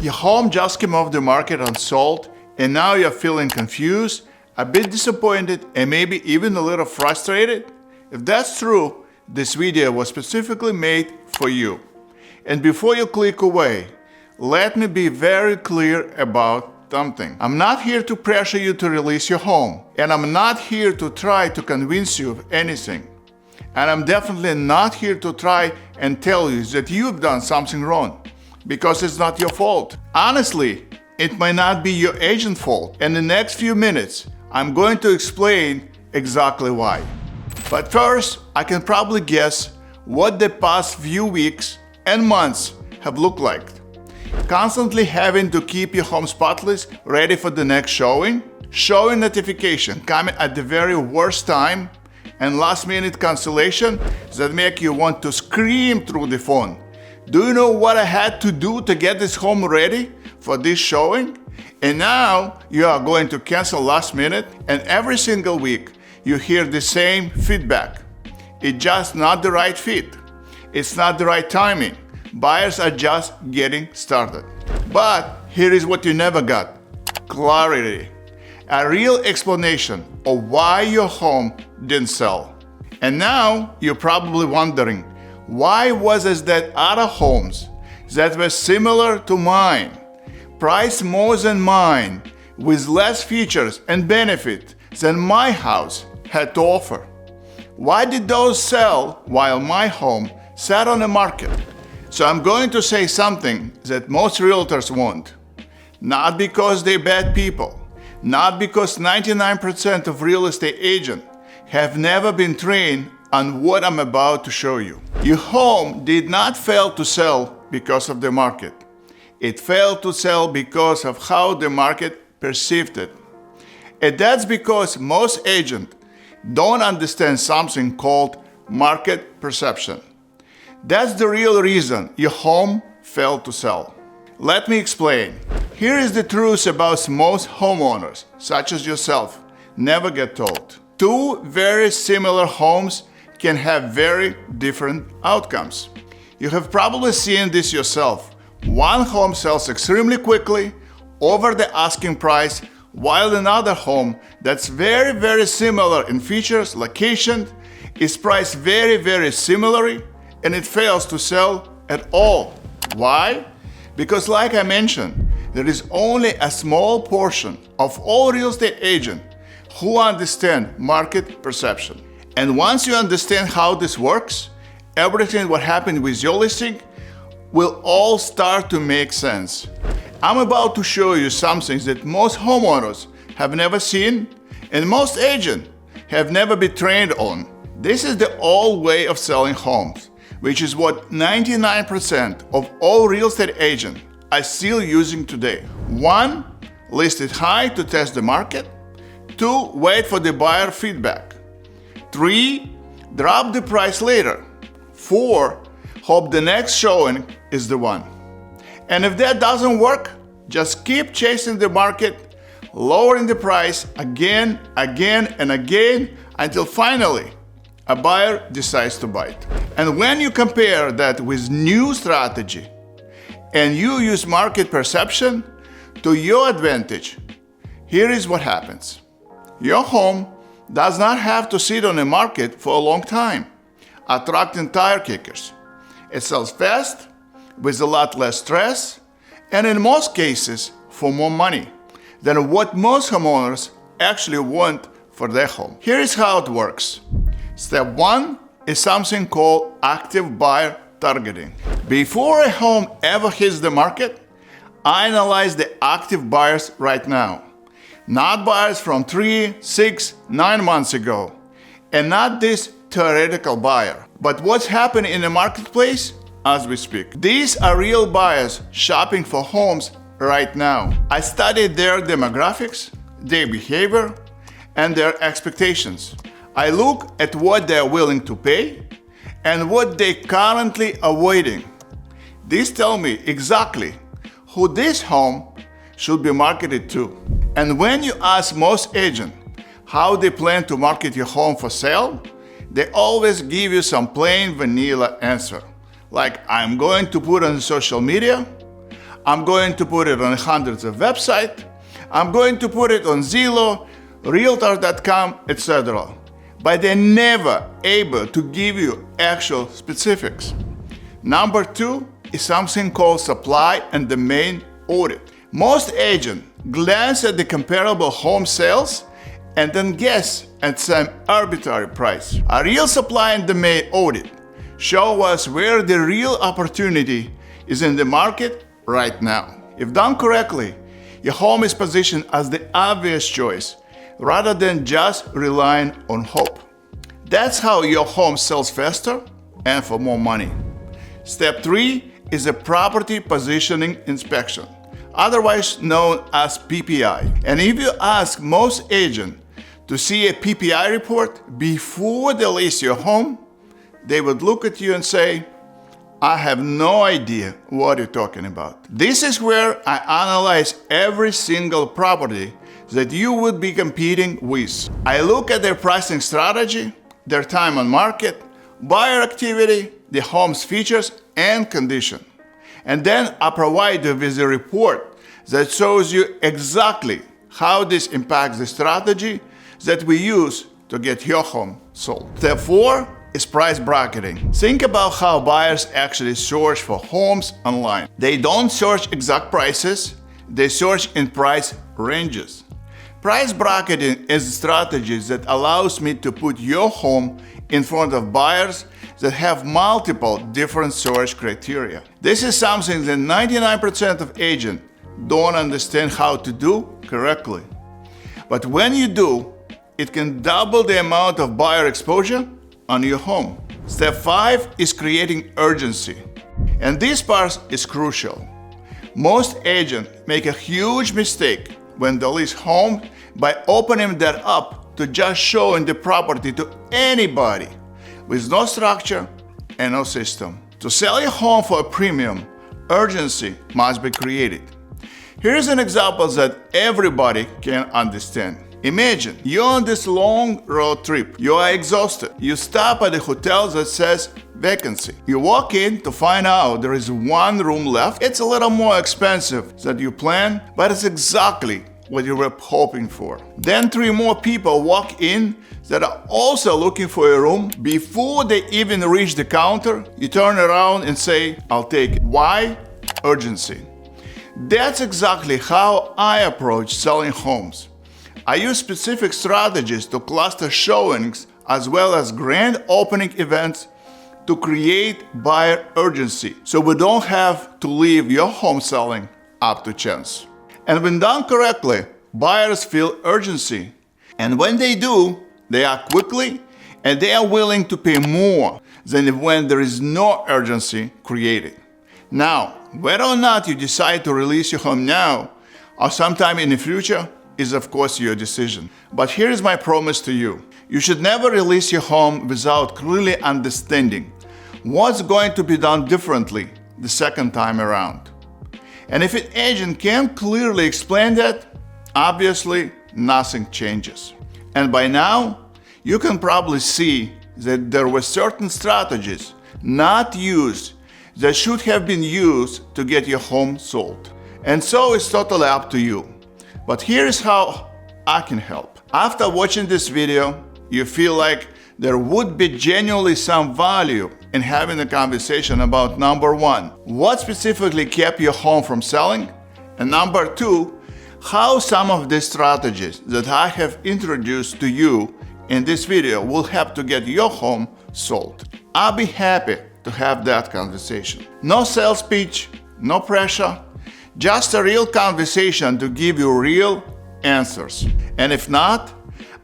Your home just came off the market unsold, and now you're feeling confused, a bit disappointed, and maybe even a little frustrated? If that's true, this video was specifically made for you. And before you click away, let me be very clear about something. I'm not here to pressure you to release your home, and I'm not here to try to convince you of anything. And I'm definitely not here to try and tell you that you've done something wrong, because it's not your fault. Honestly, it might not be your agent's fault. In the next few minutes, I'm going to explain exactly why. But first, I can probably guess what the past few weeks and months have looked like. Constantly having to keep your home spotless, ready for the next showing notification coming at the very worst time, and last-minute cancellation that make you want to scream through the phone. Do you know what I had to do to get this home ready for this showing? And now you are going to cancel last minute, and every single week you hear the same feedback. It's just not the right fit. It's not the right timing. Buyers are just getting started. But here is what you never got: clarity. A real explanation of why your home didn't sell. And now you're probably wondering, why was it that other homes that were similar to mine, priced more than mine, with less features and benefit than my house had to offer? Why did those sell while my home sat on the market? So I'm going to say something that most realtors won't. Not because they're bad people, not because 99% of real estate agents have never been trained on what I'm about to show you. Your home did not fail to sell because of the market. It failed to sell because of how the market perceived it. And that's because most agents don't understand something called market perception. That's the real reason your home failed to sell. Let me explain. Here is the truth about most homeowners, such as yourself, never get told. Two very similar homes can have very different outcomes. You have probably seen this yourself. One home sells extremely quickly, over the asking price, while another home that's very similar in features, location, is priced very similarly, and it fails to sell at all. Why? Because like I mentioned, there is only a small portion of all real estate agents who understand market perception. And once you understand how this works, everything what happened with your listing will all start to make sense. I'm about to show you something that most homeowners have never seen and most agents have never been trained on. This is the old way of selling homes, which is what 99% of all real estate agents are still using today. 1. List it high to test the market. 2. Wait for the buyer feedback. 3. Drop the price later. 4. Hope the next showing is the one. And if that doesn't work, just keep chasing the market, lowering the price again and again until finally a buyer decides to buy it. And when you compare that with new strategy and you use market perception to your advantage, here is what happens. Your home does not have to sit on the market for a long time, attracting tire kickers. It sells fast, with a lot less stress, and in most cases for more money than what most homeowners actually want for their home. Here is how it works. Step 1 is something called active buyer targeting. Before a home ever hits the market, I analyze the active buyers right now. Not buyers from 3, 6, 9 months ago, and not this theoretical buyer, but what's happening in the marketplace as we speak. These are real buyers shopping for homes right now. I studied their demographics, their behavior, and their expectations. I look at what they're willing to pay and what they currently are waiting. These tell me exactly who this home should be marketed to. And when you ask most agents how they plan to market your home for sale, they always give you some plain vanilla answer. Like, I'm going to put on social media, I'm going to put it on hundreds of websites. I'm going to put it on Zillow, Realtor.com, etc. But they're never able to give you actual specifics. Number 2 is something called supply and demand audit. Most agents glance at the comparable home sales and then guess at some arbitrary price. A real supply and demand audit shows us where the real opportunity is in the market right now. If done correctly, your home is positioned as the obvious choice rather than just relying on hope. That's how your home sells faster and for more money. Step 3 is a property positioning inspection, otherwise known as PPI. And if you ask most agents to see a PPI report before they list your home, they would look at you and say, I have no idea what you're talking about. This is where I analyze every single property that you would be competing with. I look at their pricing strategy, their time on market, buyer activity, the home's features and condition. And then I provide you with a report that shows you exactly how this impacts the strategy that we use to get your home sold. Step 4 is price bracketing. Think about how buyers actually search for homes online. They don't search exact prices, they search in price ranges. Price bracketing is a strategy that allows me to put your home in front of buyers that have multiple different search criteria. This is something that 99% of agents don't understand how to do correctly. But when you do, it can double the amount of buyer exposure on your home. Step 5 is creating urgency. And this part is crucial. Most agents make a huge mistake when they list home by opening that up to just showing the property to anybody with no structure and no system. To sell your home for a premium, urgency must be created. Here's an example that everybody can understand. Imagine you're on this long road trip. You are exhausted. You stop at a hotel that says vacancy. You walk in to find out there is one room left. It's a little more expensive than you planned, but it's exactly what you were hoping for. Then 3 more people walk in that are also looking for a room. Before they even reach the counter, you turn around and say, I'll take it. Why? Urgency. That's exactly how I approach selling homes. I use specific strategies to cluster showings as well as grand opening events to create buyer urgency so we don't have to leave your home selling up to chance. And when done correctly, buyers feel urgency. And when they do, they act quickly and they are willing to pay more than when there is no urgency created. Now, whether or not you decide to release your home now or sometime in the future is of course your decision. But here is my promise to you. You should never release your home without clearly understanding what's going to be done differently the second time around. And if an agent can't clearly explain that, obviously nothing changes. And by now, you can probably see that there were certain strategies not used that should have been used to get your home sold. And so it's totally up to you. But here's how I can help. After watching this video, you feel like there would be genuinely some value in having a conversation about number 1, what specifically kept your home from selling? And number 2, how some of these strategies that I have introduced to you in this video will help to get your home sold. I'll be happy to have that conversation. No sales pitch, no pressure, just a real conversation to give you real answers. And if not,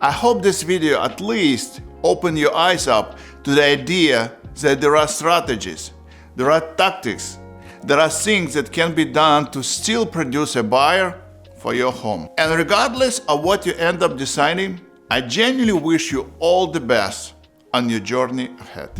I hope this video at least open your eyes up to the idea that there are strategies, there are tactics, there are things that can be done to still produce a buyer for your home. And regardless of what you end up deciding, I genuinely wish you all the best on your journey ahead.